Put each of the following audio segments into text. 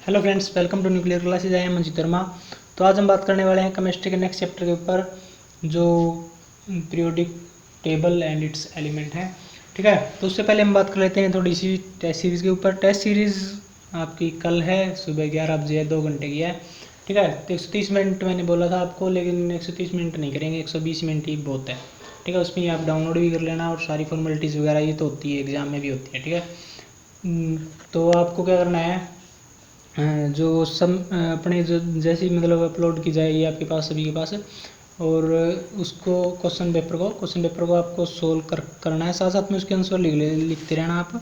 Hello friends, welcome to nuclear classes. I am Manjit Verma. तो आज हम बात करने वाले हैं केमिस्ट्री के नेक्स्ट चैप्टर के ऊपर, जो periodic table and it's element है। ठीक है, तो उससे पहले हम बात कर लेते हैं थोड़ी सी टेस्ट सीरीज़ के ऊपर। टेस्ट सीरीज़ आपकी कल है, सुबह 11 बजे 2 घंटे की है। ठीक है, तो 130 मिनट मैंने बोला था आपको, लेकिन 130 मिनट नहीं करेंगे, 120 मिनट ही बहुत है। ठीक है, उसमें आप डाउनलोड भी कर लेना, और सारी फॉर्मेलिटीज़ वगैरह ये तो होती है, एग्ज़ाम में भी होती है। ठीक है, तो आपको क्या करना है, जो अपने जो जैसी मतलब अपलोड की जाएगी आपके पास, सभी के पास, और उसको क्वेश्चन पेपर को आपको सोल्व करना है। साथ साथ में उसके आंसर लिखते रहना आप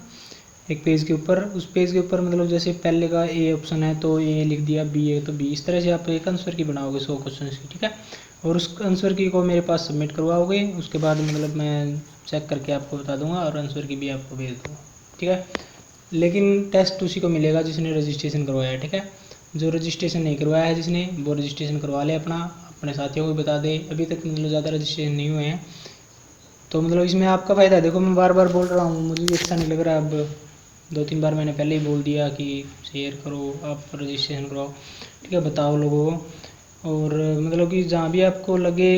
एक पेज के ऊपर। उस पेज के ऊपर मतलब जैसे पहले का ए ऑप्शन है तो ए लिख दिया, बी है तो बी, इस तरह से आप एक आंसर की बनाओगे 100 क्वेश्चन की। ठीक है, और उस आंसर की को मेरे पास सबमिट करवाओगे। उसके बाद मतलब मैं चेक करके आपको बता दूंगा, और आंसर की भी आपको भेज दूँगा। ठीक है, लेकिन टेस्ट उसी को मिलेगा जिसने रजिस्ट्रेशन करवाया है। ठीक है, जो रजिस्ट्रेशन नहीं करवाया है जिसने, वो रजिस्ट्रेशन करवा ले अपना, अपने साथियों को भी बता दे। अभी तक मतलब ज़्यादा रजिस्ट्रेशन नहीं हुए हैं, तो मतलब इसमें आपका फ़ायदा है। देखो, मैं बार बार बोल रहा हूँ, मुझे भी अच्छा नहीं लग रहा। अब 2-3 बार मैंने पहले ही बोल दिया कि शेयर करो, आप रजिस्ट्रेशन कराओ। ठीक है, बताओ लोगों को। और मतलब कि जहाँ भी आपको लगे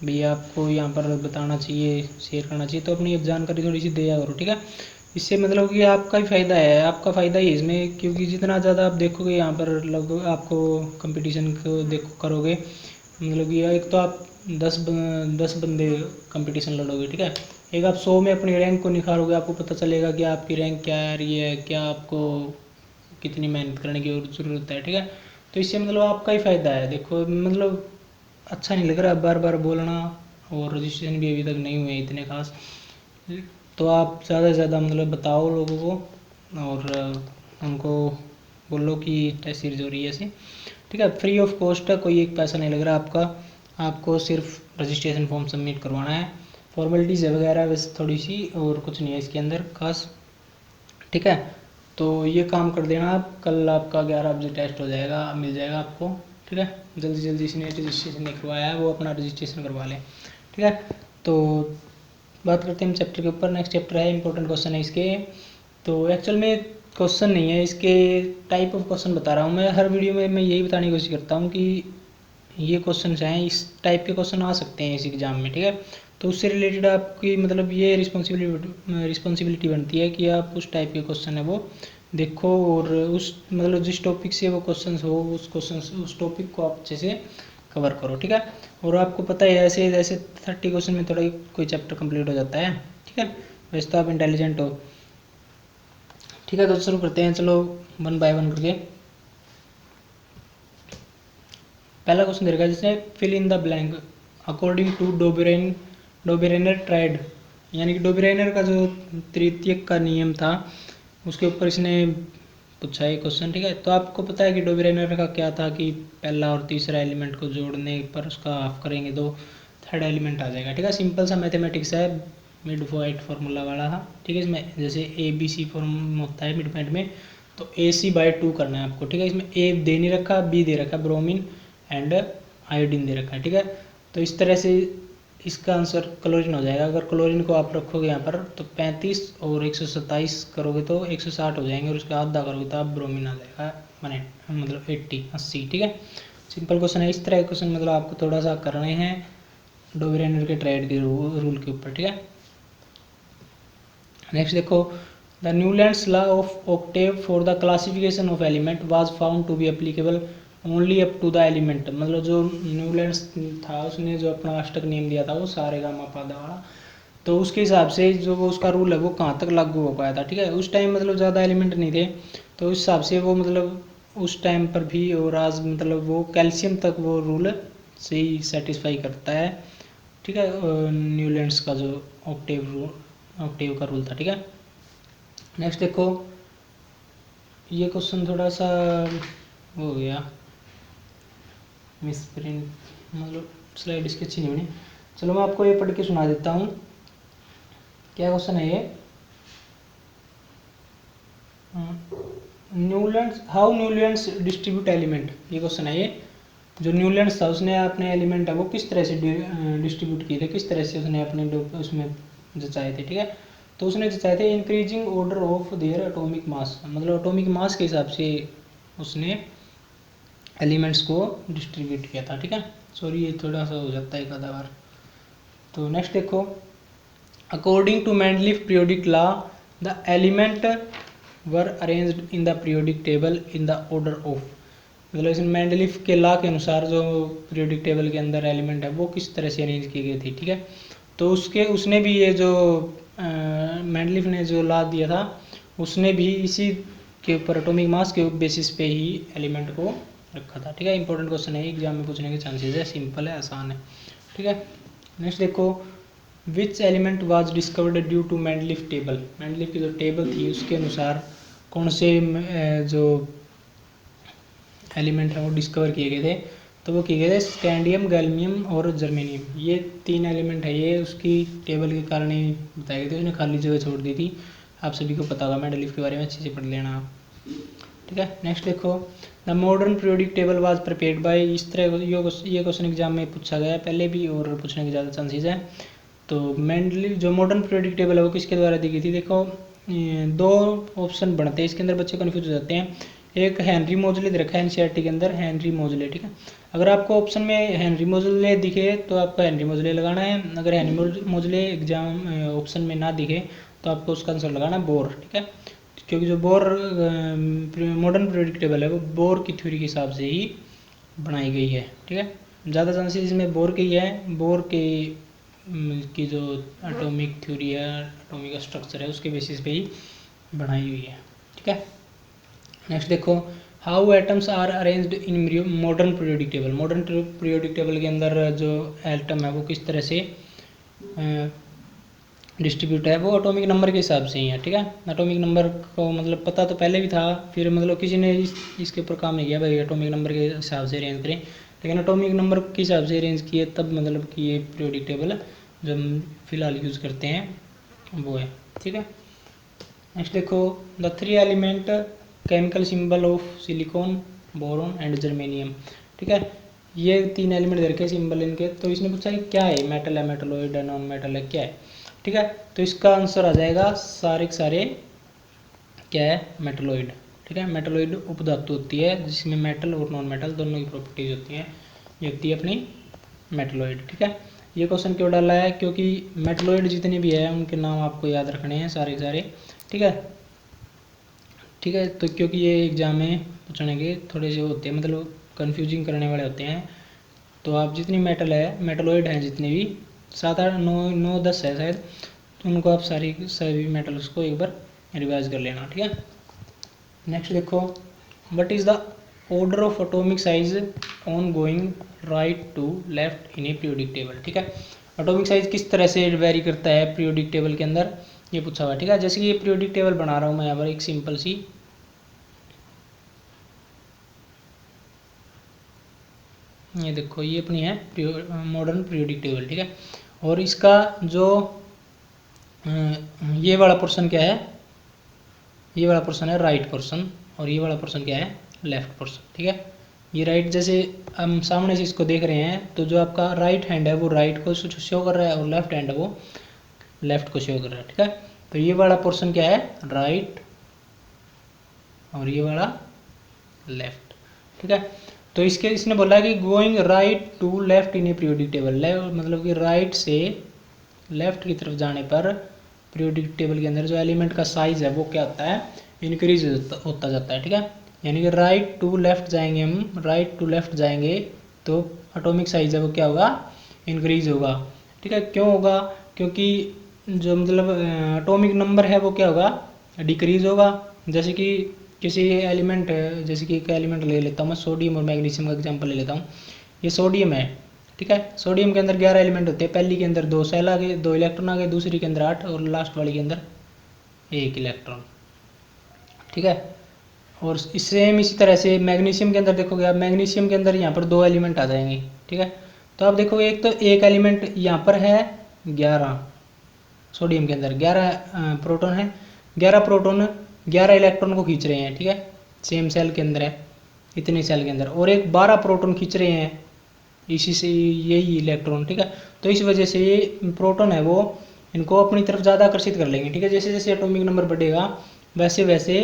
भैया आपको यहाँ पर बताना चाहिए, शेयर करना चाहिए, तो अपनी जानकारी थोड़ी सी दिया करो। ठीक है, इससे मतलब कि आपका ही फ़ायदा है, आपका फ़ायदा ही है इसमें, क्योंकि जितना ज़्यादा आप देखोगे यहाँ पर लगभग आपको कंपटीशन को देखो करोगे, मतलब कि एक तो आप 10 बंदे कंपटीशन लड़ोगे। ठीक है, एक आप 100 में अपनी रैंक को निखारोगे, आपको पता चलेगा कि आपकी रैंक क्या आ रही है, क्या आपको कितनी मेहनत करने की और ज़रूरत है। ठीक है, तो इससे मतलब आपका ही फ़ायदा है। देखो मतलब अच्छा नहीं लग रहा बार बार बोलना, और रजिस्ट्रेशन भी अभी तक नहीं हुए इतने खास। तो आप ज़्यादा से ज़्यादा मतलब बताओ लोगों को, और उनको बोलो कि टेस्ट सीरीज हो रही है ऐसे। ठीक है, फ्री ऑफ कॉस्ट है, कोई एक पैसा नहीं लग रहा आपका। आपको सिर्फ रजिस्ट्रेशन फॉर्म सबमिट करवाना है, फॉर्मेलिटीज़ है वगैरह बस थोड़ी सी, और कुछ नहीं है इसके अंदर खास। ठीक है, तो ये काम कर देना आप, कल आपका 11 बजे टेस्ट हो जाएगा, मिल जाएगा आपको। ठीक है, जल्दी जल्दी इसने रजिस्ट्रेशन नहीं करवाया है वो अपना रजिस्ट्रेशन करवा लें। ठीक है, तो बात करते हैं हम चैप्टर के ऊपर। नेक्स्ट चैप्टर है, इंपॉर्टेंट क्वेश्चन है इसके। तो एक्चुअल में क्वेश्चन नहीं है इसके, टाइप ऑफ क्वेश्चन बता रहा हूँ मैं। हर वीडियो में मैं यही बताने की कोशिश करता हूँ कि ये क्वेश्चन हैं, इस टाइप के क्वेश्चन आ सकते हैं इस एग्ज़ाम में। ठीक है, तो उससे रिलेटेड आपकी मतलब ये रिस्पॉन्सिबिलिटी बनती है कि आप उस टाइप के क्वेश्चन है वो देखो, और उस मतलब जिस टॉपिक से वो क्वेश्चन हो उस टॉपिक को आप अच्छे से कवर करो। ठीक है, और आपको पता है ऐसे जैसे 30 क्वेश्चन में थोड़ा कोई चैप्टर कंप्लीट हो जाता है। ठीक है, वैसे तो आप इंटेलिजेंट हो। ठीक है, तो शुरू करते हैं, चलो 1 बाय 1 करके। पहला क्वेश्चन दे रखा है जिसने fill in the blank according to Dobereiner triad, यानी कि डोबेरेनर का जो तृतीयक का नियम था उसके ऊपर इसने पूछा है क्वेश्चन। ठीक है, तो आपको पता है कि डोबेरेनर का क्या था कि पहला और तीसरा एलिमेंट को जोड़ने पर उसका हाफ करेंगे तो थर्ड एलिमेंट आ जाएगा। ठीक है, सिंपल सा मैथमेटिक्स है, मिड पॉइंट फार्मूला वाला था। ठीक है, इसमें जैसे ए बी सी फॉर्म होता है मिड पॉइंट में, तो AC/2 करना है आपको। ठीक है, इसमें ए दे नहीं रखा, बी दे रखा, ब्रोमीन एंड आयोडीन दे रखा है। ठीक है, तो इस तरह से इसका आंसर क्लोरीन हो जाएगा। अगर क्लोरीन को आप रखोगे यहाँ पर तो 35 और 127 करोगे तो 160 हो जाएंगे, और उसका आधा करोगे तो आप ब्रोमीन आ जाएगा माने मतलब 80। ठीक है, सिंपल क्वेश्चन है। इस तरह के क्वेश्चन मतलब आपको थोड़ा सा करने हैं डोबेरेनर के ट्राइड के रूल के ऊपर। ठीक है, नेक्स्ट देखो, the Newlands law of octave for the classification of element was found to be applicable only up to the element. मतलब जो न्यूलैंड्स था उसने जो अपना अष्टक नियम दिया था वो सारे गामा पादा वाला, तो उसके हिसाब से जो वो उसका रूल है वो कहाँ तक लागू हो पाया था। ठीक है, उस टाइम मतलब ज़्यादा एलिमेंट नहीं थे, तो उस हिसाब से वो मतलब उस टाइम पर भी और आज मतलब वो कैल्शियम तक वो रूल से ही सेटिस्फाई करता है। ठीक है, न्यूलैंड्स का जो ऑक्टेव का रूल था। ठीक है, नेक्स्ट देखो, ये क्वेश्चन थोड़ा सा हो गया मिस प्रिंट, मतलब स्लाइड इसकी अच्छी नहीं बनी। चलो मैं आपको ये पढ़ के सुना देता हूँ, क्या क्वेश्चन है ये। Newlands how Newlands distribute element, ये क्वेश्चन है ये। जो न्यूलैंड्स था उसने अपने एलिमेंट है वो किस तरह से डिस्ट्रीब्यूट किए थे, किस तरह से उसने अपने उसमें जचाए थे। ठीक है, तो उसने जचाए थे increasing order of their atomic mass, मतलब एटॉमिक मास के हिसाब से उसने एलिमेंट्स को डिस्ट्रीब्यूट किया था। ठीक है, सॉरी ये थोड़ा सा हो जाता है एक आधा बार। तो नेक्स्ट देखो, according to Mendeleev periodic law the element were arranged in the periodic table in the order of, मतलब इस मेंडलीफ के लॉ के अनुसार जो पीरियोडिक टेबल के अंदर एलिमेंट है वो किस तरह से अरेंज किए गए थे। ठीक है, तो उसने भी ये जो मेंडलीफ ने जो लॉ दिया था उसने भी इसी के ऊपर एटॉमिक मास के बेसिस पे ही एलिमेंट को रखा था। ठीक है, इंपॉर्टेंट क्वेश्चन है, एग्जाम में पूछने के चांसेस है, सिंपल है, आसान है। ठीक है, नेक्स्ट देखो, which element was discovered due to Mendeleev table, Mendeleev की जो टेबल थी उसके अनुसार कौन से जो एलिमेंट है वो डिस्कवर किए गए थे। तो वो किए गए थे स्कैंडियम, गैलियम और जर्मेनियम, ये 3 एलिमेंट है, ये उसकी टेबल के कारण ही बताए गए थे, उसने खाली जगह छोड़ दी थी। आप सभी को पता होगा, मेंडलीफ के बारे में अच्छे से पढ़ लेना आप। ठीक है, नेक्स्ट देखो, the modern periodic table was prepared by, इस तरह ये क्वेश्चन एग्जाम में पूछा गया है पहले भी और पूछने के ज़्यादा चांसेस हैं। तो मेंडलीफ जो मॉडर्न पीरियोडिक टेबल है वो किसके द्वारा दी गई थी। देखो 2 ऑप्शन बनते हैं इसके अंदर, बच्चे कन्फ्यूज हो जाते हैं। एक हेनरी मोजले दे रखा है एनसीईआरटी के अंदर, हेनरी मोजले। ठीक है, अगर आपको ऑप्शन में हेनरी मोजले दिखे तो आपको हेनरी मोजले लगाना है, अगर हेनरी मोजले एग्जाम ऑप्शन में ना दिखे तो आपको उसका आंसर लगाना है बोर। ठीक है, क्योंकि जो बोर मॉडर्न पीरियोडिक टेबल है वो बोर की थ्योरी के हिसाब से ही बनाई गई है। ठीक है, ज़्यादा चांसेस इसमें बोर के ही है, बोर के की जो एटॉमिक थ्योरी है, एटॉमिक स्ट्रक्चर है, उसके बेसिस पे ही बनाई हुई है। ठीक है, नेक्स्ट देखो, how atoms are arranged in modern periodic table, modern periodic table के अंदर जो एटम है वो किस तरह से डिस्ट्रीब्यूट है, वो एटॉमिक नंबर के हिसाब से ही है। ठीक है, एटॉमिक नंबर को मतलब पता तो पहले भी था, फिर मतलब किसी ने इसके ऊपर काम नहीं किया भाई एटॉमिक नंबर के हिसाब से अरेंज करें, लेकिन एटॉमिक नंबर के हिसाब से अरेंज किए तब मतलब कि ये पीरियोडिक टेबल जो हम फिलहाल यूज़ करते हैं वो है। ठीक है, नेक्स्ट देखो, the 3 element chemical symbol of silicon, boron and germanium. ठीक है, ये 3 एलिमेंट दे रखे सिंबल इनके, तो इसने पूछा कि क्या है, मेटल है, मेटलोइड है, नॉन मेटल है, क्या है। ठीक है, तो इसका आंसर आ जाएगा सारे के सारे क्या है, मेटलोइड। ठीक है, मेटलोइड उपधातु होती है जिसमें मेटल और नॉन मेटल दोनों की प्रॉपर्टीज होती हैं, ये होती है अपनी मेटलोइड। ठीक है, ये क्वेश्चन क्यों डाला है, क्योंकि मेटलोइड जितने भी है उनके नाम आपको याद रखने हैं सारे सारे। ठीक है, ठीक है, तो क्योंकि ये एग्जाम में पूछने के थोड़े से होते हैं, मतलब कंफ्यूजिंग करने वाले होते हैं, तो आप जितनी मेटल है, मेटलोइड हैं जितने भी 7, 8, 9, 10 है शायद, तो उनको आप सभी मेटल्स को एक बार रिवाइज कर लेना। ठीक है, नेक्स्ट देखो, what is the order of atomic size on going right to left in a periodic table. ठीक है, एटॉमिक साइज किस तरह से वेरी करता है पीरियोडिक टेबल के अंदर, ये पूछा हुआ है। ठीक है, जैसे कि ये पीरियोडिक टेबल बना रहा हूँ मैं यहाँ पर एक सिंपल सी, ये देखो ये अपनी है मॉडर्न पीरियोडिक टेबल। ठीक है, और इसका जो ये वाला पोर्शन क्या है, ये वाला पोर्शन है राइट पोर्शन, और ये वाला पोर्शन क्या है, लेफ्ट पोर्शन। ठीक है, ये राइट, जैसे हम सामने से इसको देख रहे हैं तो जो आपका राइट हैंड है वो राइट को शो कर रहा है और लेफ्ट हैंड है वो लेफ्ट को शो कर रहा है। ठीक है, तो ये वाला पोर्शन क्या है, राइट, और ये वाला लेफ्ट। ठीक है, तो इसने बोला कि going right to left in a periodic table, मतलब कि राइट से लेफ्ट की तरफ जाने पर पीरियोडिक टेबल के अंदर जो एलिमेंट का साइज है वो क्या होता है, इंक्रीज होता जाता है। ठीक है, यानी कि राइट टू लेफ्ट जाएंगे हम, राइट टू लेफ्ट जाएंगे तो एटॉमिक साइज है वो क्या होगा, इंक्रीज होगा। ठीक है, क्यों होगा, क्योंकि जो मतलब एटॉमिक नंबर है वो क्या होगा, डिक्रीज होगा। जैसे कि किसी एलिमेंट, जैसे कि एक एलिमेंट ले लेता हूँ मैं, सोडियम और मैग्नीशियम का एग्जांपल ले लेता हूँ। ये सोडियम है, ठीक है, सोडियम के अंदर 11 एलिमेंट होते हैं, पहली के अंदर 2 सेल आ गए, 2 इलेक्ट्रॉन आ गए, दूसरी के अंदर 8 और लास्ट वाली के अंदर 1 इलेक्ट्रॉन। ठीक है, और सेम इसी तरह से मैग्नीशियम के अंदर देखोगे आप, मैग्नीशियम के अंदर यहाँ पर 2 एलिमेंट आ जाएंगे। ठीक है, तो आप देखोगे एक तो एक एलिमेंट यहाँ पर है 11, सोडियम के अंदर 11 प्रोटॉन है, 11 प्रोटॉन 11 इलेक्ट्रॉन को खींच रहे हैं। ठीक है, सेम सेल के अंदर है, इतने सेल के अंदर, और एक 12 प्रोटॉन खींच रहे हैं इसी से यही इलेक्ट्रॉन। ठीक है, तो इस वजह से ये प्रोटॉन है वो इनको अपनी तरफ ज़्यादा आकर्षित कर लेंगे। ठीक है, जैसे जैसे एटॉमिक नंबर बढ़ेगा वैसे वैसे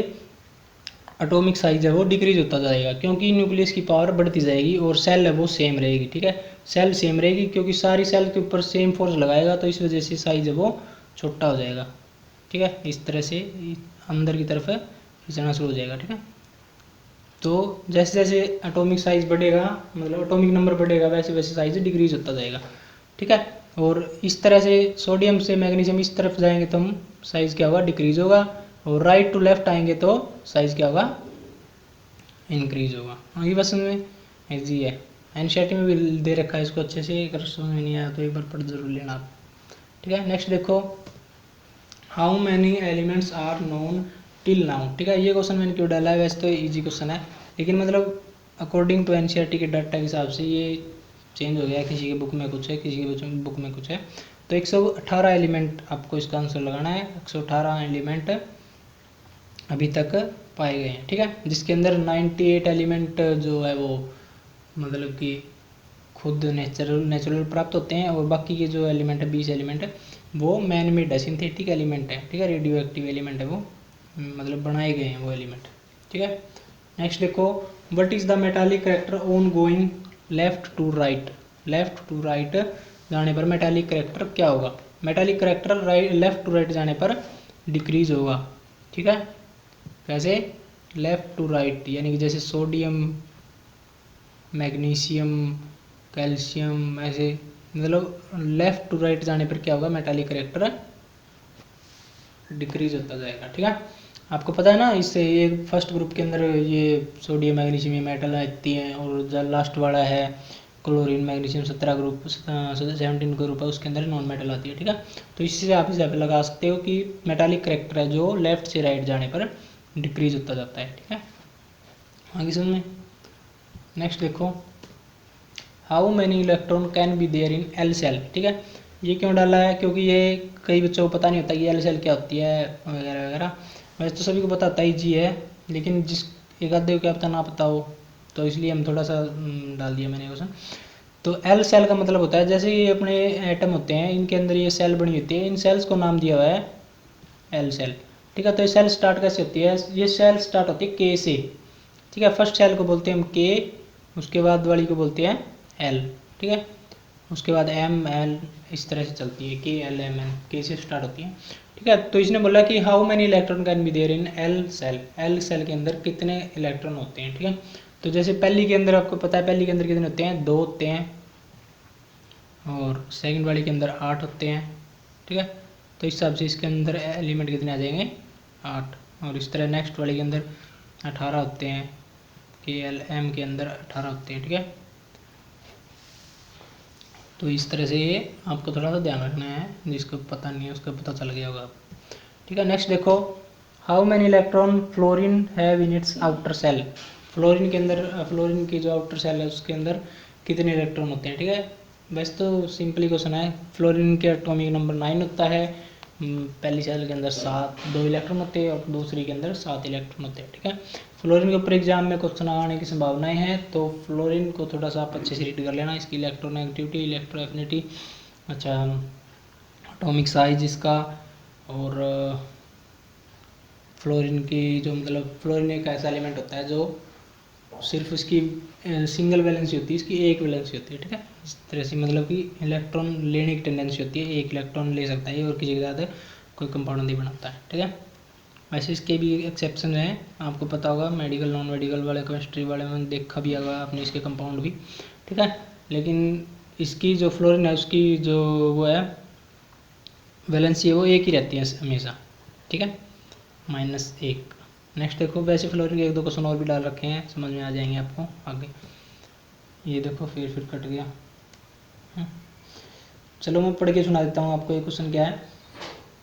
एटॉमिक साइज है वो डिक्रीज होता जाएगा, क्योंकि न्यूक्लियस की पावर बढ़ती जाएगी और सेल है वो सेम रहेगी। ठीक है, सेल सेम रहेगी क्योंकि सारी सेल के ऊपर सेम फोर्स लगाएगा, तो इस वजह से साइज है वो छोटा हो जाएगा। ठीक है, इस तरह से अंदर की तरफ खींचना शुरू हो जाएगा। ठीक है, तो जैसे जैसे एटॉमिक साइज बढ़ेगा, मतलब एटॉमिक नंबर बढ़ेगा, वैसे वैसे साइज डिक्रीज होता जाएगा। ठीक है, और इस तरह से सोडियम से मैग्नीशियम इस तरफ जाएंगे तो हम साइज क्या होगा, डिक्रीज होगा, और राइट टू लेफ्ट आएंगे तो साइज क्या होगा, इंक्रीज होगा। ये बस में इजी है, एनसीईआरटी में भी दे रखा है इसको अच्छे से, अगर समझ में नहीं आया तो एक बार पढ़ जरूर लेना आप। ठीक है, नेक्स्ट देखो, how many elements are known till now. ठीक है, ये क्वेश्चन मैंने क्यों डाला है, वैसे तो इजी क्वेश्चन है, लेकिन मतलब अकॉर्डिंग टू एनसीईआरटी के डाटा के हिसाब से ये चेंज हो गया है, किसी के बुक में कुछ है, किसी के बुक में कुछ है। तो 118 एलिमेंट आपको इसका आंसर लगाना है, 118 एलिमेंट अभी तक पाए गए हैं। ठीक है, जिसके अंदर 98 एलिमेंट जो है वो मतलब कि खुद नेचुरल प्राप्त होते हैं, और बाकी के जो एलिमेंट है 20 एलिमेंट है वो मैन मेड है, सिंथेटिक एलिमेंट है। ठीक है, रेडियो एक्टिव एलिमेंट है वो, मतलब बनाए गए हैं वो एलिमेंट। ठीक है, नेक्स्ट देखो, what is the metallic character on going left to right. Left to right जाने पर मेटालिक करेक्टर क्या होगा, metallic character right left to right जाने पर डिक्रीज होगा। ठीक है, कैसे, लेफ्ट टू राइट यानी कि जैसे सोडियम, मैग्नीशियम, कैल्शियम, ऐसे मतलब लेफ्ट टू राइट जाने पर क्या होगा, मेटालिक करेक्टर डिक्रीज होता जाएगा। ठीक है, आपको पता है ना, इससे ये फर्स्ट ग्रुप के अंदर ये सोडियम मैग्नीशियम ये मेटल आती हैं, और जो लास्ट वाला है क्लोरीन मैग्नीशियम 17 ग्रुप 17 ग्रुप है, उसके अंदर नॉन मेटल आती है। ठीक है, तो इससे आप इस पे लगा सकते हो कि मेटालिक करेक्टर है जो लेफ्ट से राइट जाने पर डिक्रीज होता जाता है। ठीक है, आगे समझ में। नेक्स्ट देखो, how many electron can be there in L shell. ठीक है, ये क्यों डाला है, क्योंकि ये कई बच्चों को पता नहीं होता कि एल सेल क्या होती है वगैरह वगैरह। वैसे तो सभी को पता होता है जी है, लेकिन जिस एक आधे को क्या पता ना पता हो, तो इसलिए हम थोड़ा सा डाल दिया मैंने क्वेश्चन। तो एल सेल का मतलब होता है, जैसे ये अपने एटम होते हैं, इनके अंदर ये सेल बनी होती है, इन सेल्स को नाम दिया हुआ है एल सेल। ठीक है, तो ये सेल स्टार्ट कैसे होती है, ये सेल स्टार्ट होती है के से। ठीक है, फर्स्ट सेल को बोलते हैं हम के, उसके बाद वाली को बोलते हैं एल। ठीक है, उसके बाद एम एल, इस तरह से चलती है, के एल एम एन, के से स्टार्ट होती है। ठीक है, तो इसने बोला कि how many electron can be there in L shell, L shell के अंदर कितने इलेक्ट्रॉन होते हैं। ठीक है, तो जैसे पहली के अंदर आपको पता है, पहली के अंदर कितने होते हैं, 2 होते हैं, और सेकंड वाली के अंदर 8 होते हैं। ठीक है, तो इस हिसाब से इसके अंदर एलिमेंट कितने आ जाएंगे, 8, और इस तरह नेक्स्ट वाले के अंदर 18 होते हैं, के एल एम के अंदर 18 होते हैं। ठीक है, तो इस तरह से ये आपको थोड़ा सा ध्यान रखना है, जिसको पता नहीं है उसका पता चल गया होगा। ठीक है, नेक्स्ट देखो, how many electron fluorine have in its outer shell. Fluorine के अंदर, फ्लोरीन की जो आउटर सेल है उसके अंदर कितने इलेक्ट्रॉन होते हैं। ठीक है, वैसे तो सिंपली क्वेश्चन है, फ्लोरीन के एटॉमिक नंबर 9 होता है, पहली सेल के अंदर 2 इलेक्ट्रॉन होते हैं, और दूसरी के अंदर 7 इलेक्ट्रॉन होते हैं। ठीक है, फ्लोरीन के ऊपर एग्जाम में क्वेश्चन आने की संभावनाएं हैं, तो फ्लोरीन को थोड़ा सा आप अच्छे से रीड कर लेना, इसकी इलेक्ट्रोनेगेटिविटी, इलेक्ट्रो एफिनिटी, अच्छा एटॉमिक साइज इसका, और फ्लोरीन की जो मतलब फ्लोरीन एक ऐसा एलिमेंट होता है जो सिर्फ उसकी सिंगल वैलेंसी होती है, इसकी एक वैलेंसी होती है। ठीक है, इस तरह से मतलब कि इलेक्ट्रॉन लेने की टेंडेंसी होती है, एक इलेक्ट्रॉन ले सकता है और किसी के साथ कोई कंपाउंड नहीं बनाता है। ठीक है, वैसे इसके भी एक्सेप्शन हैं, आपको पता होगा, मेडिकल नॉन मेडिकल वाले केमिस्ट्री वाले में देखा भी होगा आपने इसके कंपाउंड भी। ठीक है, लेकिन इसकी जो फ्लोरीन है उसकी जो वो है वैलेंसी है वो एक ही रहती है हमेशा। ठीक है, -1। नेक्स्ट देखो, वैसे फ्लोरीन के 1-2 क्वेश्चन और भी डाल रखे हैं, समझ में आ जाएंगे आपको आगे। ये देखो फिर कट गया। चलो मैं पढ़ के सुना देता हूँ आपको। ये क्वेश्चन क्या है,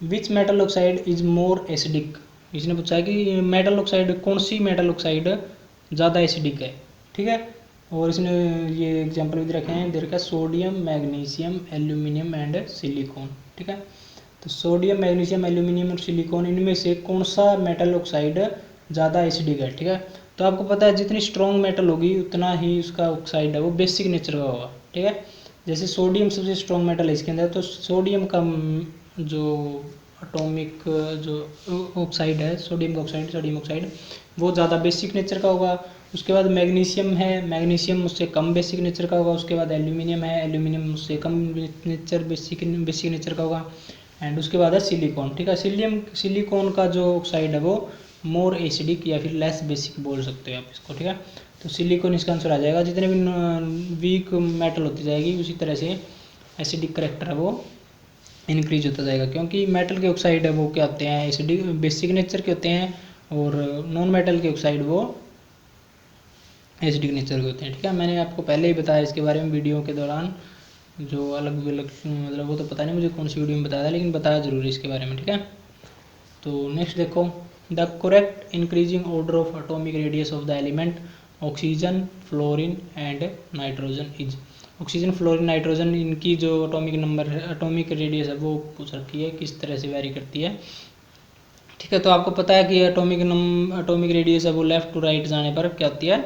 which metal oxide is more acidic. इसने पूछा है कि मेटल ऑक्साइड, कौन सी मेटल ऑक्साइड ज़्यादा एसिडिक है। ठीक है, और इसने ये एग्जाम्पल भी दे रखे हैं, दे रखा है sodium, magnesium, aluminium and silicon. ठीक है, तो सोडियम, मैग्नीशियम, एल्यूमिनियम और सिलिकॉन, इनमें से कौन सा मेटल ऑक्साइड ज़्यादा एसिडिक है। ठीक है, तो आपको पता है जितनी स्ट्रॉन्ग मेटल होगी उतना ही उसका ऑक्साइड है वो बेसिक नेचर का होगा। ठीक है, जैसे सोडियम सबसे स्ट्रॉन्ग मेटल है इसके अंदर, तो सोडियम का जो एटॉमिक जो ऑक्साइड है, सोडियम ऑक्साइड वो ज़्यादा बेसिक नेचर का होगा। उसके बाद मैग्नीशियम है, मैग्नीशियम उससे कम बेसिक नेचर का होगा। उसके बाद एल्यूमिनियम है, एल्यूमिनियम उससे कम बेसिक नेचर का होगा। एंड उसके बाद है सिलिकॉन। ठीक है, सिलिकॉन का जो ऑक्साइड है वो मोर एसिडिक या फिर लेस बेसिक बोल सकते हो आप इसको। ठीक है, तो सिलिकॉन इसका आंसर आ जाएगा। जितने भी वीक मेटल होती जाएगी उसी तरह से एसिडिक करेक्टर है वो इंक्रीज होता जाएगा, क्योंकि मेटल के ऑक्साइड है वो क्या होते हैं, एसिडिक बेसिक नेचर के होते हैं, और नॉन मेटल के ऑक्साइड वो एसिडिक नेचर के होते हैं। ठीक है, मैंने आपको पहले ही बताया इसके बारे में वीडियो के दौरान, जो अलग अलग मतलब वो तो पता नहीं मुझे कौन सी वीडियो में बताया था, लेकिन बताया जरूर इसके बारे में। ठीक है, तो नेक्स्ट देखो, the correct increasing order of atomic radius of the element oxygen, fluorine and nitrogen is. Oxygen, fluorine, nitrogen, इनकी जो एटॉमिक रेडियस है वो पूछ रखी है, किस तरह से वेरी करती है। ठीक है, तो आपको पता है कि एटॉमिक रेडियस है वो लेफ्ट टू राइट जाने पर क्या होती है,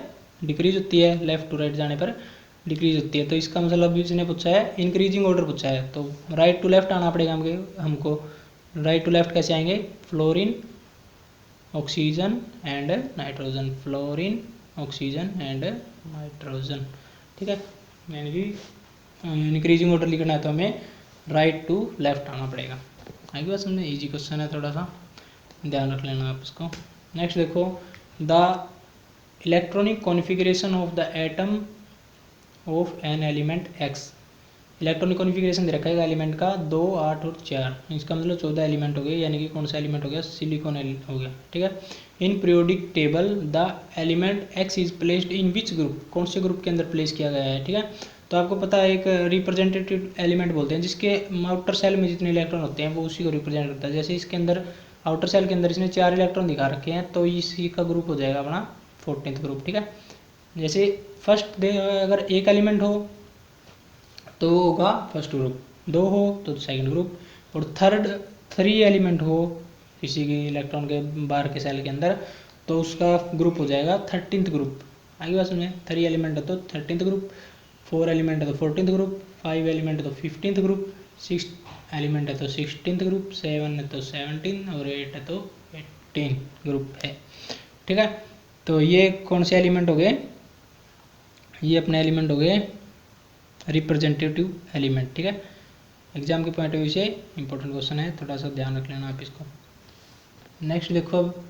डिक्रीज होती है। लेफ्ट टू राइट जाने पर डिक्रीज होती है। तो इसका मतलब इसने पूछा है इंक्रीजिंग ऑर्डर पूछा है, तो राइट टू लेफ्ट आना पड़ेगा हमको। राइट टू लेफ्ट कैसे आएंगे, fluorine, oxygen and nitrogen, fluorine, oxygen and nitrogen. ठीक है, यानी कि इंक्रीजिंग ऑर्डर लिखना है तो हमें राइट टू लेफ्ट आना पड़ेगा। आगे बात समझे, इजी क्वेश्चन है, थोड़ा सा ध्यान रख लेना आप इसको। नेक्स्ट देखो, the electronic configuration of the atom of an element X. Electronic configuration दे रखा है एलिमेंट का 2, 8 और 4, इसका मतलब 14 एलिमेंट हो गए, यानी कि कौन सा एलिमेंट हो गया, सिलिकॉन हो गया। ठीक है, in periodic table the element x is placed in which group, कौन से ग्रुप के अंदर प्लेस किया गया है। ठीक है, तो आपको पता है एक रिप्रेजेंटेटिव एलिमेंट बोलते हैं जिसके आउटर सेल में जितने इलेक्ट्रॉन होते हैं वो उसी को रिप्रेजेंट करता है। जैसे इसके अंदर आउटर सेल के अंदर इसने 4 इलेक्ट्रॉन दिखा रखे हैं, तो इसी का ग्रुप हो जाएगा अपना 14th ग्रुप। ठीक है, जैसे फर्स्ट अगर एक एलिमेंट हो तो वो होगा फर्स्ट ग्रुप, 2 हो तो सेकंड ग्रुप, और 3 एलिमेंट हो किसी के इलेक्ट्रॉन के बाहर के सेल के अंदर तो उसका ग्रुप हो जाएगा 13th ग्रुप। आगे बात सुनिए, 3 एलिमेंट है तो 13th ग्रुप, 4 एलिमेंट है तो 14th ग्रुप, 5 एलिमेंट है तो 15th ग्रुप, 6 एलिमेंट है तो 16th ग्रुप, 7 है तो 17 और 8 है तो 18 ग्रुप है। ठीक है, तो ये कौन से एलिमेंट हो गए, ये अपने एलिमेंट हो गए रिप्रेजेंटेटिव एलिमेंट। ठीक है, एग्जाम के पॉइंट ऑफ व्यू से इंपॉर्टेंट क्वेश्चन है, थोड़ा सा ध्यान रख लेना आप इसको। नेक्स्ट देखो, अब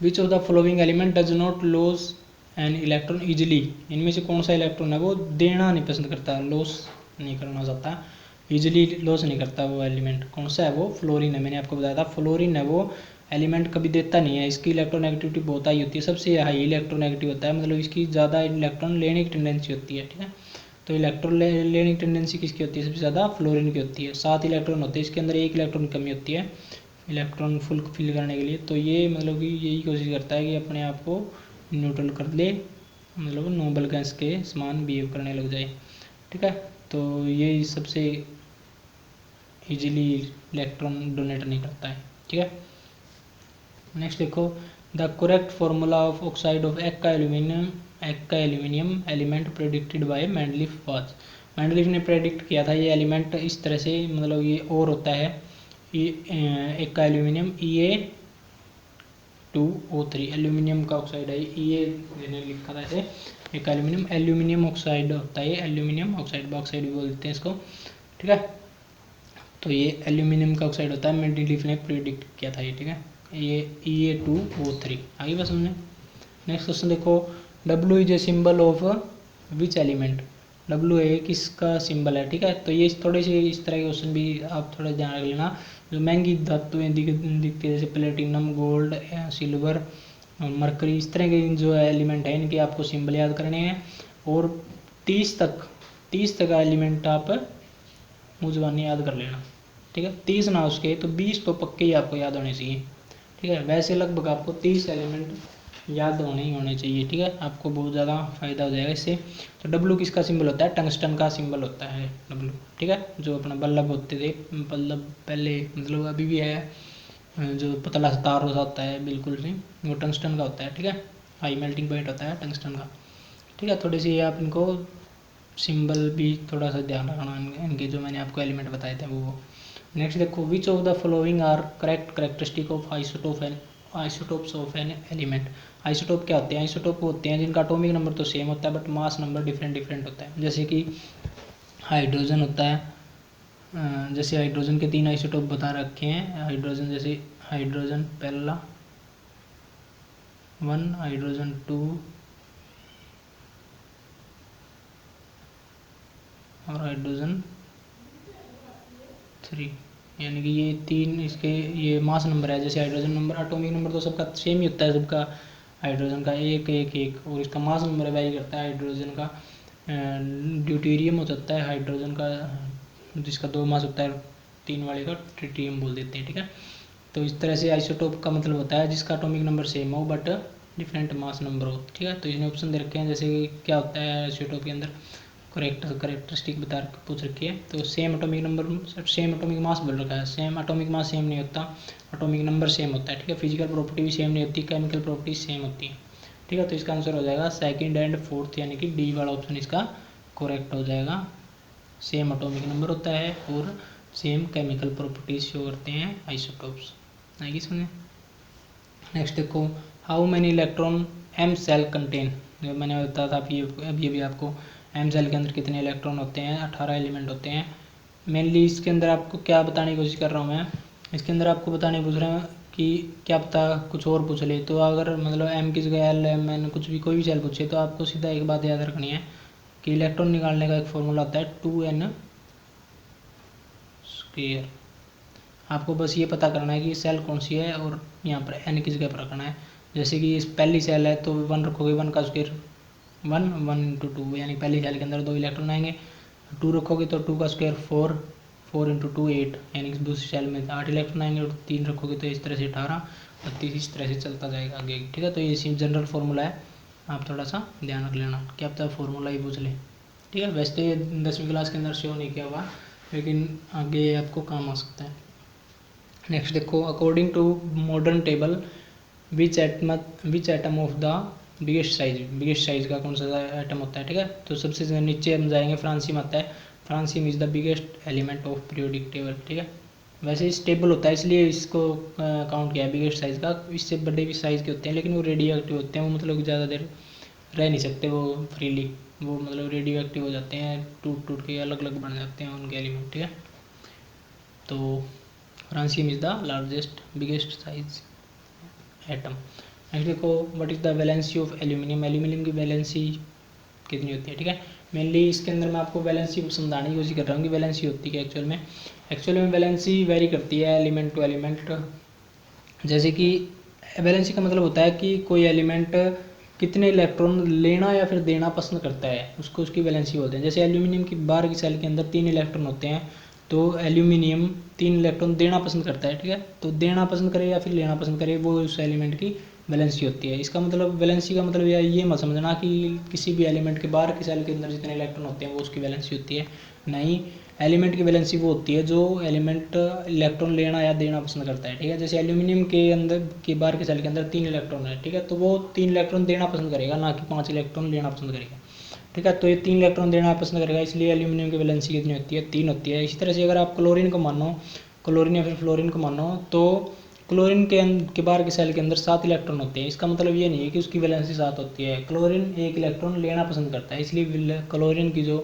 विच of the following element does not loss an electron easily. इनमें से कौन सा इलेक्ट्रॉन है वो देना नहीं पसंद करता, लॉस नहीं करना चाहता, इजिली लॉस नहीं करता वो एलिमेंट, कौन सा है वो, फ्लोरीन है। मैंने आपको बताया था फ्लोरीन है वो एलिमेंट कभी देता नहीं है, इसकी इलेक्ट्रोनेगेटिविटी बहुत हाई होती है, सबसे हाई इलेक्ट्रोनेगेटिव होता है, मतलब इसकी ज़्यादा इलेक्ट्रॉन लेने की टेंडेंसी होती है। ठीक है, तो इलेक्ट्रॉन लेने की टेंडेंसी किसकी होती है, सबसे ज़्यादा फ्लोरीन की होती है। 7 इलेक्ट्रॉन होते हैं, इसके अंदर 1 इलेक्ट्रॉन की कमी होती है इलेक्ट्रॉन फुल फिल करने के लिए। तो ये मतलब कि यही कोशिश करता है कि अपने आप को न्यूट्रल कर ले, मतलब नोबल गैस के समान बिहेव करने लग जाए। ठीक है, तो ये सबसे इजीली इलेक्ट्रॉन डोनेट नहीं करता है। ठीक है, नेक्स्ट देखो, the correct formula of oxide of eka aluminium element predicted by Mendeleev was. Mendeleev ने प्रेडिक्ट किया था ये एलिमेंट इस तरह से, मतलब ये और होता है एक्का एल्यूमिनियम Ea2O3, एल्यूमिनियम का ऑक्साइड है ये, मैंने लिखा था ऐसे एक्का एल्यूमिनियम ऑक्साइड होता है, एल्यूमिनियम ऑक्साइड, बॉक्साइड भी बोलते हैं इसको। ठीक है, तो ये एल्यूमिनियम का ऑक्साइड होता है, मेंडलीफ ने प्रेडिक्ट किया था ये। ठीक है, ये Ea2O3। आगे बात समझें। नेक्स्ट क्वेश्चन देखो, W is a symbol of which element. W है किसका सिंबल है। ठीक है, तो ये थोड़े से इस तरह के क्वेश्चन भी आप थोड़ा ध्यान रख लेना। जो महंगी धातुएं दिखती है जैसे प्लेटिनम, गोल्ड, सिल्वर, मरकरी, इस तरह के जो एलिमेंट है इनके आपको सिंबल याद करने हैं, और 30 तक एलिमेंट आप मुँह ज़बानी याद कर लेना। ठीक है, 30 ना उसके तो 20 तो पक्के ही आपको याद होने चाहिए। ठीक है, वैसे लगभग आपको 30 एलिमेंट याद होने ही होने चाहिए। ठीक है, आपको बहुत ज़्यादा फायदा हो जाएगा इससे। तो डब्लू किसका सिंबल होता है, टंगस्टन का सिंबल होता है डब्लू। ठीक है, जो अपना बल्ब होते थे, बल्ब पहले मतलब अभी भी है, जो पतला सा तार होता है बिल्कुल से, वो टंगस्टन का होता है। ठीक है, हाई मेल्टिंग पॉइंट होता है टंगस्टन का। ठीक है, थोड़ी सी आप इनको सिंबल भी थोड़ा सा ध्यान रखना इनके, जो मैंने आपको एलिमेंट बताए थे वो। नेक्स्ट देखो, which of the following are correct characteristic of isotope isotopes of an element. Isotope क्या होते हैं? आइसोटोप होते हैं जिनका एटॉमिक नंबर तो सेम होता है but mass number different different होता है। जैसे कि हाइड्रोजन होता है, जैसे हाइड्रोजन के 3 आइसोटोप बता रखे हैं। हाइड्रोजन जैसे हाइड्रोजन पहला 1, हाइड्रोजन 2 और हाइड्रोजन 3, यानी कि ये 3 इसके ये मास नंबर है। जैसे हाइड्रोजन नंबर एटॉमिक नंबर तो सबका सेम ही होता है, सबका हाइड्रोजन का 1 1 1, और इसका मास नंबर वैरी करता है। हाइड्रोजन का ड्यूटेरियम हो सकता है, हाइड्रोजन का जिसका 2 मास होता है 3 वाले का ट्रिटियम बोल देते हैं, ठीक है। तो इस तरह से आइसोटोप का मतलब होता है जिसका एटॉमिक नंबर सेम हो बट डिफरेंट मास नंबर हो, ठीक है। तो इसने ऑप्शन दे रखे हैं, जैसे कि क्या होता है आइसोटोप के अंदर करेक्टरिस्टिक बता पूछ रखी है। तो same atomic number same atomic mass बोल रखा है। सेम एटॉमिक मास सेम नहीं होता, एटॉमिक नंबर सेम होता है, ठीक है। फिजिकल प्रॉपर्टी भी सेम नहीं होती, केमिकल प्रॉपर्टी सेम होती है, ठीक है। तो इसका आंसर हो जाएगा सेकंड एंड फोर्थ, यानी कि डी वाला ऑप्शन इसका करेक्ट हो जाएगा। सेम एटॉमिक नंबर होता है और सेम केमिकल प्रॉपर्टीज शो करते हैं आइसोटोप्स। आएगी सुनिए। नेक्स्ट देखो, how many electron M shell contain. जो मैंने बताया था अभी आपको, एम सेल के अंदर कितने इलेक्ट्रॉन होते हैं? 18 एलिमेंट होते हैं। मेनली इसके अंदर आपको क्या बताने की कोशिश कर रहा हूँ मैं, इसके अंदर आपको बताने पूछ रहे हैं कि क्या पता कुछ और पूछ ले। तो अगर मतलब एम की जगह एल एम एन कुछ भी कोई भी सेल पूछे तो आपको सीधा एक बात याद रखनी है कि इलेक्ट्रॉन निकालने का एक फॉर्मूला होता है 2n²। आपको बस ये पता करना है कि सेल कौन सी है और यहाँ पर एन की जगह पर रखना है। जैसे कि इस पहली सेल है तो 1 रखोगे, 1 का स्क्वायर 1, 1 × 2, यानी पहली सेल के अंदर 2 इलेक्ट्रॉन आएंगे। 2 रखोगे तो 2 का स्क्वायर 4, 4 × 2 8, यानी कि दूसरी सेल में 8 इलेक्ट्रॉन आएंगे। और 3 रखोगे तो इस तरह से 18, 32 इस तरह से चलता जाएगा आगे, ठीक है। तो ये जनरल फार्मूला है, आप थोड़ा सा ध्यान रख लेना, क्या पता फार्मूला ही पूछ ले, ठीक है। वैसे तो ये 10वीं क्लास के अंदर शो नहीं किया हुआ, लेकिन आगे आपको काम आ सकता है। नेक्स्ट देखो, according to modern table which atom of the biggest size का कौन सा एटम होता है, ठीक है। तो सबसे नीचे हम जाएंगे, फ्रांसियम आता है। Francium is the biggest element of periodic table, ठीक है। वैसे इस टेबल होता है इसलिए इसको काउंट किया है बिगेस्ट साइज का। इससे बड़े भी साइज के होते हैं लेकिन वो रेडियो एक्टिव होते हैं, वो मतलब ज़्यादा देर रह नहीं सकते वो फ्रीली, वो मतलब रेडियो एक्टिव हो जाते हैं, टूट टूट के अलग अलग बन जाते हैं उनके एलिमेंट, ठीक है। तो francium is the largest biggest size atom. Next देखो, what is the valency of aluminium. Aluminium की वैलेंसी कितनी होती है, ठीक है। मेनली इसके अंदर मैं आपको वैलेंसी को समझाने की कोशिश कर रहा हूँ कि वैलेंसी होती है एक्चुअल में वैलेंसी वेरी करती है एलिमेंट टू एलिमेंट। जैसे कि वैलेंसी का मतलब होता है कि कोई एलिमेंट कितने इलेक्ट्रॉन लेना या फिर देना पसंद करता है, उसको उसकी वैलेंसी बोलते हैं। जैसे एल्यूमिनियम की बार की सेल के अंदर 3 इलेक्ट्रॉन होते हैं, तो एल्यूमिनियम 3 इलेक्ट्रॉन देना पसंद करता है, ठीक है। तो देना पसंद करे या फिर लेना पसंद करे, वो उस एलिमेंट की वैलेंसी होती है। इसका मतलब वैलेंसी का मतलब ये मत समझना कि किसी भी एलिमेंट के बाहर की सेल के अंदर जितने इलेक्ट्रॉन होते हैं वो उसकी वैलेंसी होती है, नहीं। एलिमेंट की वैलेंसी वो होती है जो एलिमेंट इलेक्ट्रॉन लेना या देना पसंद करता है, ठीक है। जैसे एल्यूमिनियम के अंदर की बाहर की सेल के अंदर 3 इलेक्ट्रॉन है, ठीक है, तो वो 3 इलेक्ट्रॉन देना पसंद करेगा, ना कि 5 इलेक्ट्रॉन लेना पसंद करेगा, ठीक है। तो ये 3 इलेक्ट्रॉन देना पसंद करेगा, इसलिए एल्यूमिनियम की वैलेंसी कितनी होती है? 3 होती है। इसी तरह से अगर आप क्लोरीन को मानो, क्लोरीन या फिर फ्लोरीन को मानो, तो क्लोरीन के बाहर की सेल के अंदर 7 इलेक्ट्रॉन होते हैं। इसका मतलब ये नहीं है कि उसकी वैलेंसी 7 होती है। क्लोरीन 1 इलेक्ट्रॉन लेना पसंद करता है, इसलिए क्लोरीन की जो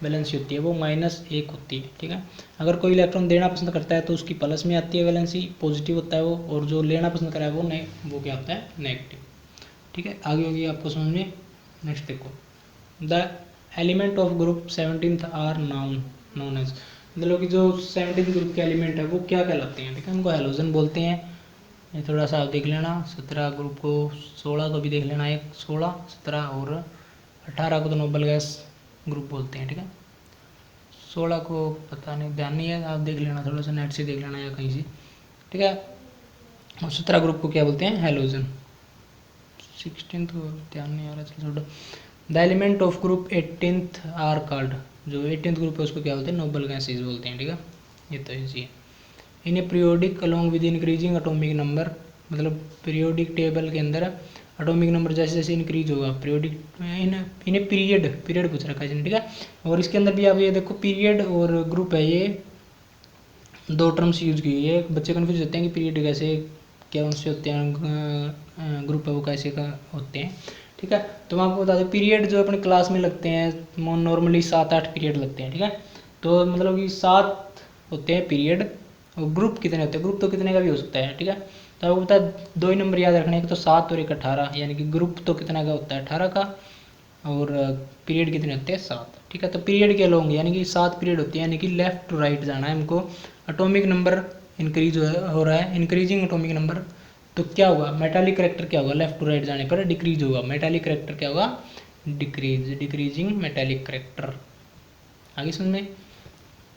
वैलेंसी होती है वो -1 होती है, ठीक है। अगर कोई इलेक्ट्रॉन देना पसंद करता है तो उसकी प्लस में आती है वैलेंसी, पॉजिटिव होता है वो, और जो लेना पसंद करा है वो क्या होता है? नेगेटिव, ठीक है। आगे होगी आपको समझ में। नेक्स्ट देखो, the element of group 17th are known as, मतलब कि जो 17th ग्रुप के एलिमेंट है वो क्या कहलाते हैं, ठीक है। उनको हेलोजन बोलते हैं। ये थोड़ा सा आप देख लेना, 17 ग्रुप को, 16 को भी देख लेना, एक 16, 17 और 18 को तो नोबल गैस ग्रुप बोलते हैं, ठीक है। 16 को पता नहीं, ध्यान नहीं है, आप देख लेना, थोड़ा सा नेट से देख लेना या कहीं से, ठीक है। और 17 ग्रुप को क्या बोलते हैं? हेलोजन। 16th को ध्यान नहीं आ रहा, चलो छोड़ो। The element of group 18th are called, जो 18th ग्रुप है उसको क्या बोलते हैं? नोबल गैसेज बोलते हैं, ठीक है। ये तो इजी है। In a periodic along with increasing atomic number, मतलब पीरियोडिक टेबल के अंदर एटॉमिक नंबर जैसे जैसे इंक्रीज होगा, पीरियोडिक इन ए पीरियड पूछ रखा है, ठीक है। और इसके अंदर भी आप ये देखो, पीरियड और ग्रुप है, ये 2 टर्म्स यूज की है। बच्चे कन्फ्यूज होते हैं कि पीरियड कैसे कौन से होते हैं, ग्रुप है वो कैसे का होते हैं, ठीक है। तो मैं आपको बता दूँ पीरियड जो अपने क्लास में लगते हैं नॉर्मली 7-8 पीरियड लगते हैं, ठीक है। तो मतलब कि 7 होते हैं पीरियड, और ग्रुप कितने होते हैं, ग्रुप तो कितने का भी हो सकता है, ठीक है। तो आपको पता है 2 ही नंबर याद रखने, एक तो 7 और एक 18, यानी कि ग्रुप तो कितना का होता है 18 का, और पीरियड कितने होते हैं 7, ठीक है। तो पीरियड क्या होंगे, यानी कि 7 पीरियड होती है, यानी कि लेफ्ट टू राइट जाना है हमको। एटॉमिक नंबर इंक्रीज हो रहा है, इंक्रीजिंग एटॉमिक नंबर, तो क्या होगा, मेटालिक करेक्टर क्या होगा, लेफ्ट टू राइट जाने पर डिक्रीज होगा, मेटालिक करेक्टर क्या होगा, डिक्रीजिंग मेटालिक करेक्टर। आगे समझ में,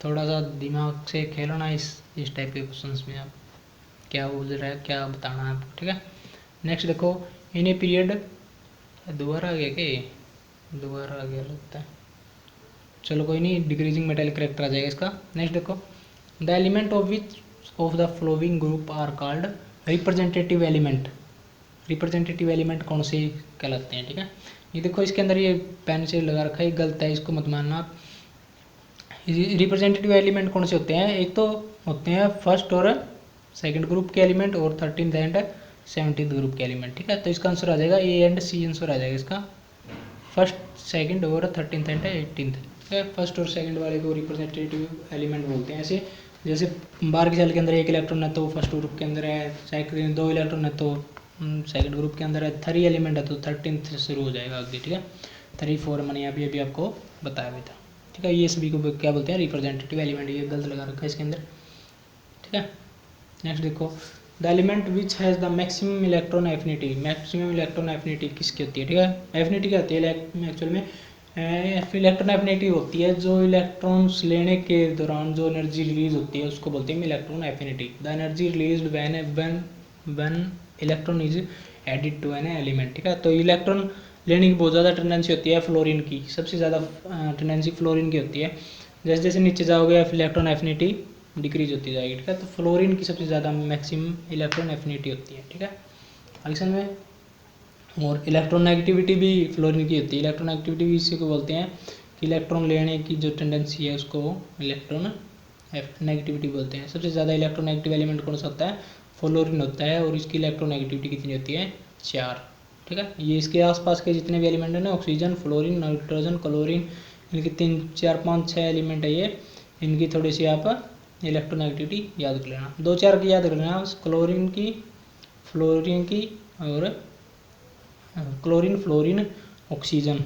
थोड़ा सा दिमाग से खेलना इस टाइप के क्वेश्चंस में, आप क्या बोल रहा है, क्या बताना है आपको, ठीक है। नेक्स्ट देखो, इन ए पीरियड, दोबारा आ गया क्या, दोबारा आ गया लगता है, चलो कोई नहीं, डिक्रीजिंग मेटालिक करेक्टर आ जाएगा इसका। नेक्स्ट देखो, the element of which of the following group are called representative element. Representative element कौन से कहलाते हैं, ठीक है। ये देखो इसके अंदर ये पेन से लगा रखा है, गलत है, इसको मत मानना आप। रिप्रेजेंटेटिव एलिमेंट कौन से होते हैं, एक तो होते हैं फर्स्ट और सेकंड ग्रुप के एलिमेंट, और 13th एंड 17th ग्रुप के एलिमेंट, ठीक है। तो इसका आंसर आ जाएगा ए एंड सी, आंसर आ जाएगा इसका, फर्स्ट सेकंड और 13th एंड 18th, ठीक है। फर्स्ट और सेकंड वाले को रिप्रेजेंटेटिव एलिमेंट बोलते हैं। ऐसे जैसे बार की सेल के अंदर 1 इलेक्ट्रॉन है तो फर्स्ट ग्रुप के अंदर है, सेकंड 2 इलेक्ट्रॉन है तो सेकंड ग्रुप के अंदर है, 3 एलिमेंट है तो 13th से शुरू हो जाएगा आगे, ठीक है। 3 4 मैंने अभी आपको बताया भी था, ठीक है। ये सभी को क्या बोलते हैं, रिप्रेजेंटेटिव एलिमेंट, ये गलत लगा रखा है इसके अंदर, ठीक है। नेक्स्ट देखो, the element which has the maximum electron affinity, maximum electron affinity किसकी होती है, ठीक है। एफिनिटी क्या होती है एक्चुअल में, इलेक्ट्रॉन एफिनिटी होती है जो इलेक्ट्रॉन्स लेने के दौरान जो एनर्जी रिलीज होती है उसको बोलते हैं electron affinity. The energy released when electron is added to an element, ठीक है। तो इलेक्ट्रॉन लेने की बहुत ज़्यादा टेंडेंसी होती है फ्लोरीन की, सबसे ज़्यादा टेंडेंसी फ्लोरीन की होती है। जैसे जैसे नीचे जाओगे इलेक्ट्रॉन एफिनिटी डिक्रीज होती जाएगी, ठीक है। तो फ्लोरीन की सबसे ज़्यादा मैक्सिमम इलेक्ट्रॉन एफिनिटी होती है, ठीक है। आगे में, और इलेक्ट्रॉन नेगेटिविटी भी फ्लोरीन की होती है। इलेक्ट्रॉन नेगेटिविटी भी इसी को बोलते हैं कि इलेक्ट्रॉन लेने की जो टेंडेंसी है उसको इलेक्ट्रॉन नेगेटिविटी बोलते हैं। सबसे ज़्यादा इलेक्ट्रॉन नेगेटिव एलिमेंट कौन सा होता है, फ्लोरीन होता है, और इसकी इलेक्ट्रॉन नेगेटिविटी कितनी होती है, 4, ठीक है। ये इसके आसपास के जितने भी एलिमेंट हैं ना, ऑक्सीजन, फ्लोरीन, नाइट्रोजन, क्लोरीन, इनकी 3 4 5 6 एलिमेंट है ये, इनकी थोड़ी सी आप इलेक्ट्रोनेगेटिविटी याद कर लेना, 2 4 की याद कर लेना, क्लोरीन की, फ्लोरीन की, और क्लोरीन, फ्लोरीन, ऑक्सीजन,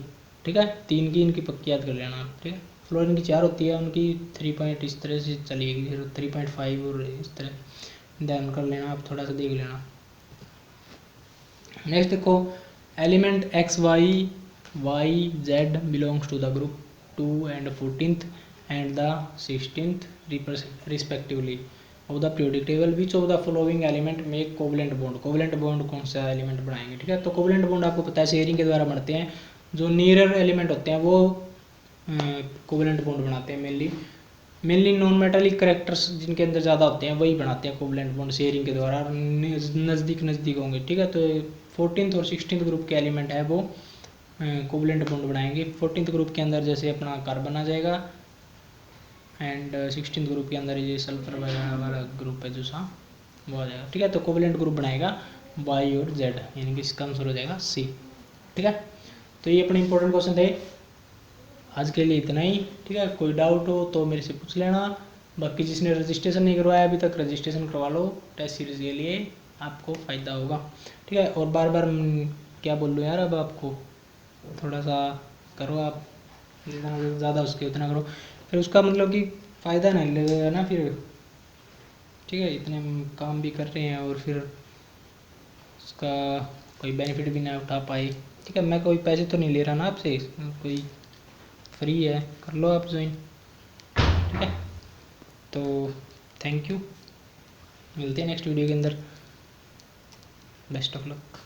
ठीक है। 3 की इनकी पक्की याद कर लेना, ठीक है। फ्लोरीन की 4 होती है, उनकी 3 पॉइंट इस तरह से चलेगी, फिर 3.5 और इस तरह ध्यान कर लेना, आप थोड़ा सा देख लेना। नेक्स्ट देखो, element X Y Z belongs to the group 2 and 14th and the 16th respectively of the periodic table, which of the following element make covalent bond. Covalent bond कौन सा एलिमेंट बनाएंगे, ठीक है। तो कोवलेंट बॉन्ड आपको पता है sharing के द्वारा बनते हैं, जो नियर एलिमेंट होते हैं वो कोवलेंट बॉन्ड बनाते हैं मेनली नॉन मेटालिक करेक्टर्स जिनके अंदर ज़्यादा होते हैं वही बनाते हैं कोवलेंट बॉन्ड शेयरिंग के द्वारा, नज़दीक होंगे, ठीक है। तो 14th और 16th ग्रुप के एलिमेंट है वो कोवलेंट बॉन्ड बनाएंगे। 14th ग्रुप के अंदर जैसे अपना कार्बन आ जाएगा, एंड 16th ग्रुप के अंदर ये सल्फर वगैरह वाला ग्रुप है जो सा वो आ जाएगा, ठीक है। तो कोवलेंट ग्रुप बनाएगा वाई और जेड, यानी कि इसका आंसर हो जाएगा सी, ठीक है। तो ये अपने इंपॉर्टेंट क्वेश्चन थे, आज के लिए इतना ही, ठीक है। कोई डाउट हो तो मेरे से पूछ लेना, बाकी जिसने रजिस्ट्रेशन नहीं करवाया अभी तक रजिस्ट्रेशन करवा लो, टेस्ट सीरीज़ के लिए आपको फ़ायदा होगा, ठीक है। और बार बार क्या बोल लूँ यार, अब आपको थोड़ा सा करो, आप जितना ज़्यादा उसके उतना करो, फिर उसका मतलब कि फ़ायदा नहीं लगेगा ना फिर, ठीक है। इतने काम भी कर रहे हैं और फिर उसका कोई बेनिफिट भी ना उठा पाए, ठीक है। मैं कोई पैसे तो नहीं ले रहा ना आपसे, कोई फ्री है, कर लो आप ज्वाइन, ठीक है। तो थैंक यू, मिलते हैं नेक्स्ट वीडियो के अंदर, बेस्ट ऑफ लक।